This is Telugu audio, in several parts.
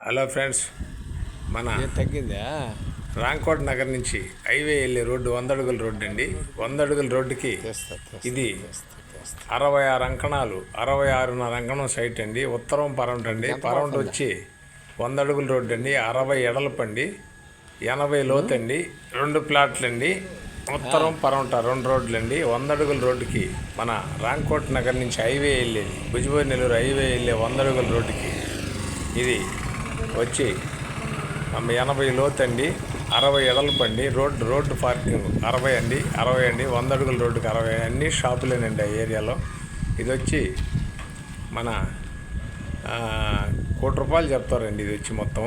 హలో ఫ్రెండ్స్, మన తగ్గిందా రాంకోట్ నగర్ నుంచి హైవే వెళ్ళే రోడ్డు 100 అడుగుల రోడ్డు అండి. 100 అడుగుల రోడ్డుకి ఇది 66 అంకణాలు, 66.5 అంకణం సైట్ అండి. ఉత్తరం పరౌంట్ అండి. పరౌంట్ వచ్చి 100 అడుగుల రోడ్డు అండి. 60 ఎడలపు అండి, 80 లోతు అండి. 2 ప్లాట్లు అండి. ఉత్తరం పరౌంట 2 రోడ్లు అండి. 100 అడుగుల రోడ్డుకి మన రాంకోట్ నగర్ నుంచి హైవే వెళ్ళేది, భుజ్బోర్ నెల్లూరు హైవే వెళ్ళే 100 అడుగుల రోడ్డుకి ఇది వచ్చి 80 లోతు అండి, 60 ఎడలపు అండి. రోడ్డు పార్కింగ్ 60 అండి, 60 అండి. 100 అడుగుల రోడ్డుకి 60. అన్ని షాపులేనండి ఆ ఏరియాలో. ఇది వచ్చి మన ₹1,00,00,000 చెప్తారండి. ఇది వచ్చి మొత్తం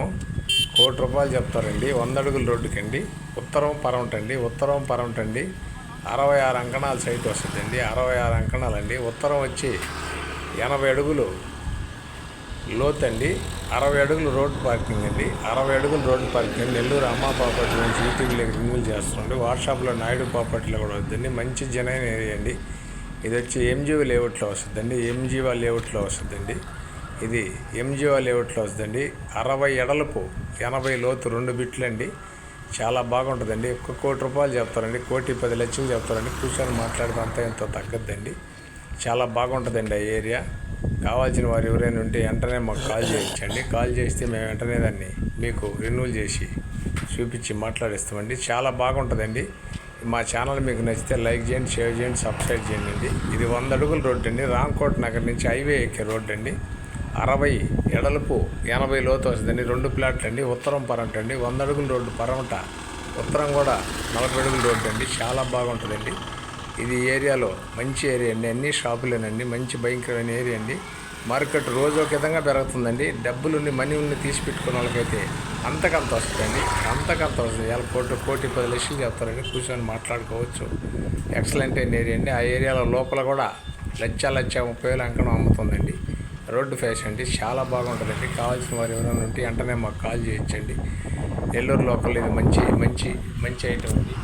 ₹1,00,00,000 చెప్తారండి 100 అడుగుల రోడ్డుకి అండి. ఉత్తరం పరౌంట్ అండి. ఉత్తరం పరౌంట్ అండి. 66 అంకణాల సైట్ వస్తుందండి. 66 అంకణాలు అండి. ఉత్తరం వచ్చి 80 అడుగులు లోతండి. 60 అడుగులు రోడ్డు పార్కింగ్ అండి. 60 అడుగులు రోడ్డు పార్కింగ్. నెల్లూరు అమ్మా ప్రాపర్టీ నుంచి ఈటీవీలోకి రిన్యూల్ చేస్తుండే. వాట్సాప్లో నాయుడు ప్రాపర్టీలో కూడా వద్దండి. మంచి జనైన ఏరియా అండి. ఇది వచ్చి ఎంజీఓ లేఅవుట్లో వస్తుందండి. ఎంజీఓ లేఅవుట్లో వస్తుందండి. ఇది ఎంజీఓ లేఅవుట్లో వస్తుందండి. 60 ఎడలపు, 80 లోతు 2 బిట్లు అండి. చాలా బాగుంటుందండి. ₹1,00,00,000 చెప్తారండి. 1,10,00,000 చెప్తారండి. కూర్చొని మాట్లాడితే అంతా ఎంతో తగ్గద్దండి. చాలా బాగుంటుందండి ఆ ఏరియా. కావాల్సిన వారు ఎవరైనా ఉంటే వెంటనే మాకు కాల్ చేయించండి. కాల్ చేస్తే మేము వెంటనే దాన్ని మీకు రెన్యూల్ చేసి చూపించి మాట్లాడిస్తామండి. చాలా బాగుంటుందండి. మా ఛానల్ మీకు నచ్చితే లైక్ చేయండి, షేర్ చేయండి, సబ్స్క్రైబ్ చేయండి. ఇది 100 అడుగుల రోడ్డు అండి. రాంకోట్ నగర్ నుంచి హైవే ఎక్కే రోడ్డు అండి. 60 ఎడలపు, 80 లోతు వస్తుందండి. 2 ప్లాట్లు అండి. ఉత్తరం పరౌంట్ అండి. 100 అడుగుల రోడ్డు పరౌంట. ఉత్తరం కూడా 40 అడుగుల రోడ్డు అండి. చాలా బాగుంటుందండి. ఇది ఏరియాలో మంచి ఏరియా అండి. అన్ని షాపులేనండి. మంచి భయంకరమైన ఏరియా అండి. మార్కెట్ రోజు ఒక విధంగా పెరుగుతుందండి. డబ్బులుని మనీ ఉన్ని తీసి పెట్టుకున్న వాళ్ళకైతే అంతకంత వస్తుందండి. అంతకంత వస్తుంది. ఇవాళ 1,10,00,000 చెప్తారండి. కూర్చొని మాట్లాడుకోవచ్చు. ఎక్సలెంట్ అయిన ఏరియా అండి. ఆ ఏరియాలో లోపల కూడా 1,30,000 అంకణం అమ్ముతుందండి. రోడ్డు ఫేస్ అండి. చాలా బాగుంటుందండి. కావాల్సిన వారు ఎవరైనా ఉంటే వెంటనే మాకు కాల్ చేయించండి. నెల్లూరు లోకల్ ఇది మంచి ఐటమ్ అండి.